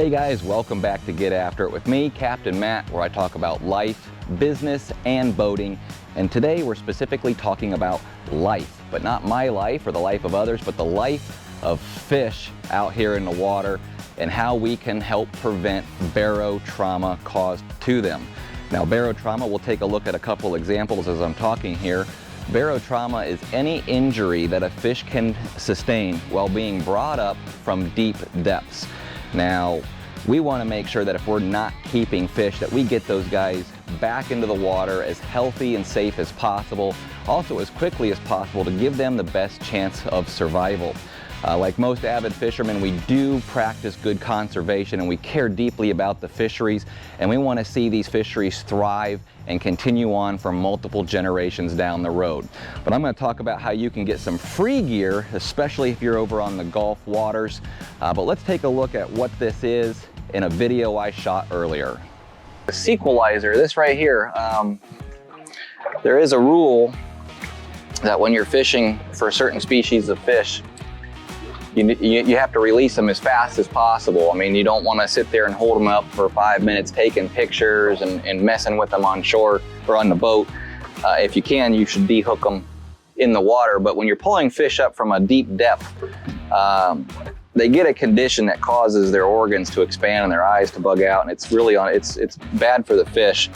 Hey guys, welcome back to Get After It with me, Captain Matt, where I talk about life, business, and boating. And today we're specifically talking about life, but not my life or the life of others, but the life of fish out here in the water and how we can help prevent barotrauma caused to them. Now, barotrauma, we'll take a look at a couple examples as I'm talking here. Barotrauma is any injury that a fish can sustain while being brought up from deep depths. Now, we want to make sure that if we're not keeping fish, that we get those guys back into the water as healthy and safe as possible, also as quickly as possible to give them the best chance of survival. Like most avid fishermen, we do practice good conservation and we care deeply about the fisheries, and we want to see these fisheries thrive and continue on for multiple generations down the road. But I'm going to talk about how you can get some free gear, especially if you're over on the Gulf waters. But let's take a look at what this is in a video I shot earlier. The sequelizer, this right here, there is a rule that when you're fishing for certain species of fish, you have to release them as fast as possible. I mean, you don't want to sit there and hold them up for 5 minutes taking pictures and messing with them on shore or on the boat. If you can, you should dehook them in the water. But when you're pulling fish up from a deep depth, they get a condition that causes their organs to expand and their eyes to bug out, and it's really it's bad for the fish.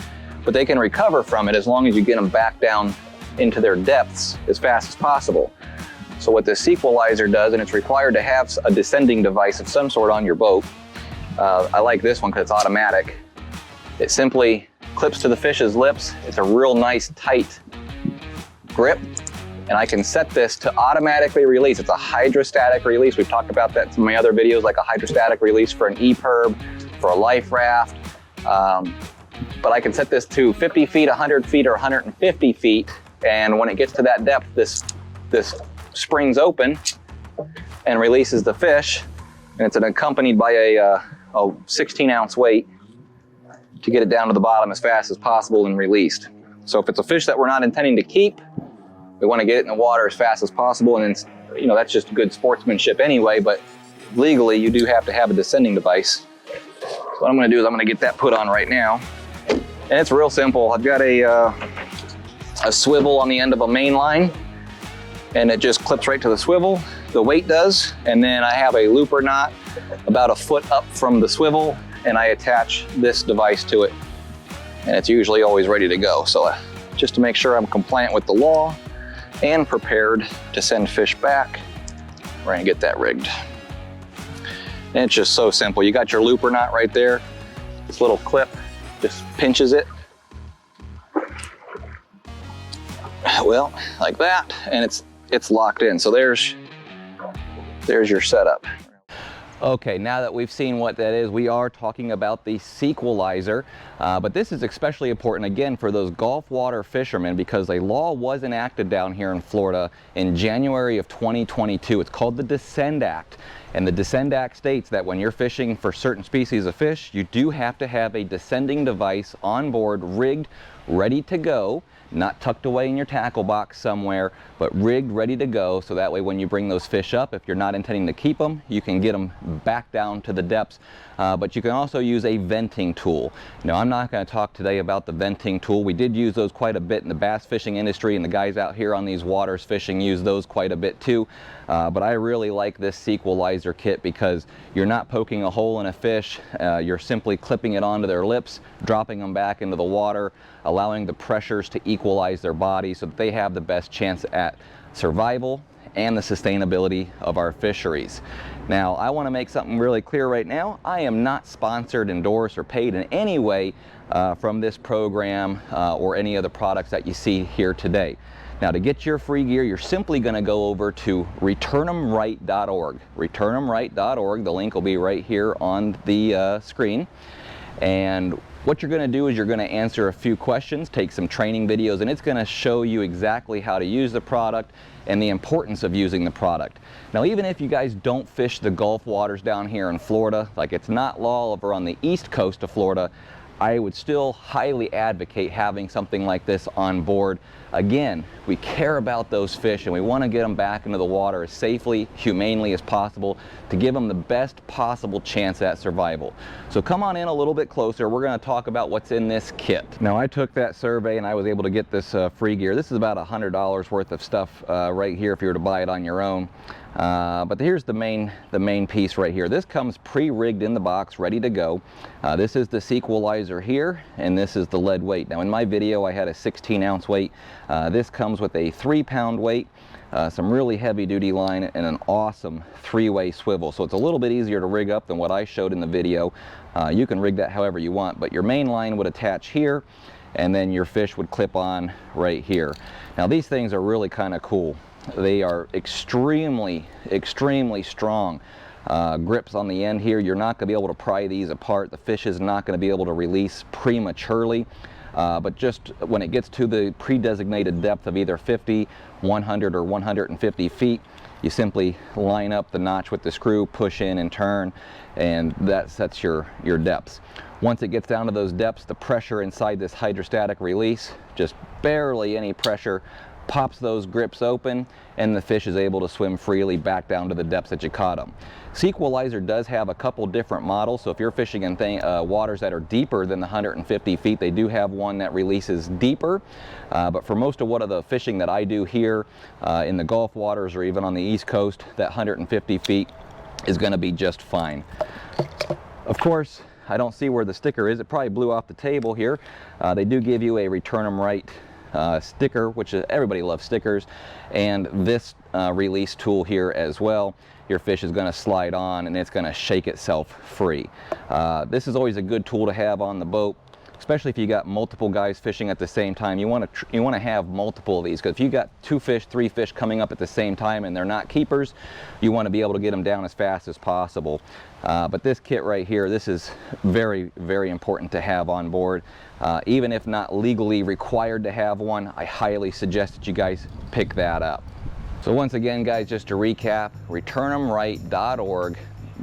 But they can recover from it as long as you get them back down into their depths as fast as possible. So what this sequelizer does, and it's required to have a descending device of some sort on your boat. I like this one because it's automatic. It simply clips to the fish's lips. It's a real nice tight grip, and I can set this to automatically release. It's a hydrostatic release. We've talked about that in some of my other videos, like a hydrostatic release for an E-perb, for a life raft. But I can set this to 50 feet, 100 feet, or 150 feet. And when it gets to that depth, this springs open and releases the fish, and it's accompanied by a 16-ounce weight to get it down to the bottom as fast as possible and released. So if it's a fish that we're not intending to keep, we want to get it in the water as fast as possible, and it's, that's just good sportsmanship anyway, but legally you do have to have a descending device. So what I'm going to do is I'm going to get that put on right now, and it's real simple. I've got a swivel on the end of a main line, and it just clips right to the swivel, the weight does, and then I have a looper knot about a foot up from the swivel, and I attach this device to it, and it's usually always ready to go. So just to make sure I'm compliant with the law and prepared to send fish back, we're gonna get that rigged. And it's just so simple. You got your looper knot right there. This little clip just pinches it. Well, like that, and it's locked in. So there's your setup. Okay, now that we've seen what that is, we are talking about the sequelizer, but this is especially important again for those Gulf water fishermen because a law was enacted down here in Florida in January of 2022. It's called the Descend Act. And the Descend Act states that when you're fishing for certain species of fish, you do have to have a descending device on board, rigged, ready to go, not tucked away in your tackle box somewhere, but rigged, ready to go, so that way when you bring those fish up, if you're not intending to keep them, you can get them back down to the depths. But you can also use a venting tool. Now, I'm not going to talk today about the venting tool. We did use those quite a bit in the bass fishing industry, and the guys out here on these waters fishing use those quite a bit too. But I really like this sequelizer kit because you're not poking a hole in a fish. You're simply clipping it onto their lips, dropping them back into the water, allowing the pressures to equalize their body so that they have the best chance at survival and the sustainability of our fisheries. Now, I want to make something really clear right now. I am not sponsored, endorsed, or paid in any way from this program or any of the products that you see here today. Now, to get your free gear, you're simply going to go over to return'emright.org. Return'emright.org. The link will be right here on the screen. And what you're going to do is you're going to answer a few questions, take some training videos, and it's going to show you exactly how to use the product and the importance of using the product. Now, even if you guys don't fish the Gulf waters down here in Florida, like it's not law over on the east coast of Florida, I would still highly advocate having something like this on board. Again, we care about those fish and we want to get them back into the water as safely, humanely as possible to give them the best possible chance at survival. So come on in a little bit closer. We're going to talk about what's in this kit. Now, I took that survey and I was able to get this free gear. This is about $100 worth of stuff right here if you were to buy it on your own. But here's the main piece right here. This comes pre-rigged in the box, ready to go. This is the sequelizer here, and this is the lead weight. Now in my video I had a 16-ounce weight. This comes with a 3-pound weight, some really heavy-duty line, and an awesome 3-way swivel. So it's a little bit easier to rig up than what I showed in the video. You can rig that however you want, but your main line would attach here, and then your fish would clip on right here. Now these things are really kind of cool. They are extremely strong grips on the end here. You're not going to be able to pry these apart. The fish is not going to be able to release prematurely. But just when it gets to the pre-designated depth of either 50, 100, or 150 feet, you simply line up the notch with the screw, push in and turn, and that sets your depths. Once it gets down to those depths, the pressure inside this hydrostatic release, just barely any pressure, pops those grips open, and the fish is able to swim freely back down to the depths that you caught them. Sequelizer does have a couple different models, so if you're fishing in waters that are deeper than the 150 feet, they do have one that releases deeper. But for most of the fishing that I do here in the Gulf waters or even on the East Coast, that 150 feet is going to be just fine. Of course, I don't see where the sticker is. It probably blew off the table here. They do give you a return 'em right sticker, which is, everybody loves stickers, and this release tool here as well. Your fish is going to slide on and it's going to shake itself free. This is always a good tool to have on the boat, especially if you got multiple guys fishing at the same time. You want to have multiple of these, because if you got 2 fish, 3 fish coming up at the same time and they're not keepers, you want to be able to get them down as fast as possible. But this kit right here, this is very important to have on board. Even if not legally required to have one, I highly suggest that you guys pick that up. So once again, guys, just to recap, return'emright.org.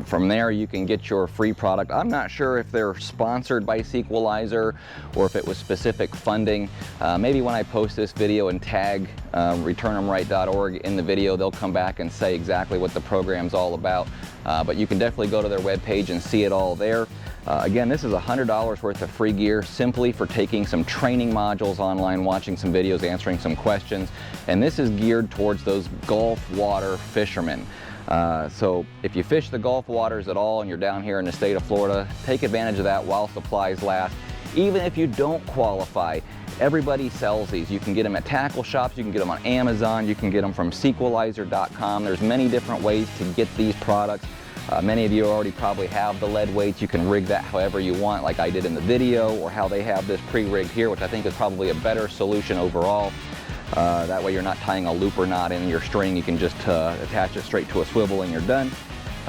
From there you can get your free product. I'm not sure if they're sponsored by Sequelizer or if it was specific funding. Maybe when I post this video and tag return'emright.org in the video, they'll come back and say exactly what the program's all about. But you can definitely go to their webpage and see it all there. Again, this is $100 worth of free gear simply for taking some training modules online, watching some videos, answering some questions. And this is geared towards those Gulf water fishermen. So if you fish the Gulf waters at all and you're down here in the state of Florida, take advantage of that while supplies last. Even if you don't qualify, everybody sells these. You can get them at tackle shops, you can get them on Amazon, you can get them from sequelizer.com. There's many different ways to get these products. Many of you already probably have the lead weights. You can rig that however you want, like I did in the video, or how they have this pre-rigged here, which I think is probably a better solution overall. That way you're not tying a looper knot in your string. You can just attach it straight to a swivel and you're done.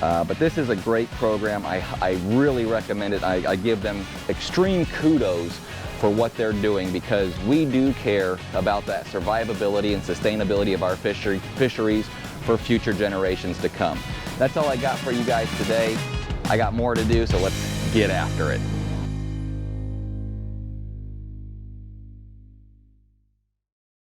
But this is a great program. I really recommend it. I give them extreme kudos for what they're doing, because we do care about that survivability and sustainability of our fisheries for future generations to come. That's all I got for you guys today. I got more to do, so let's get after it.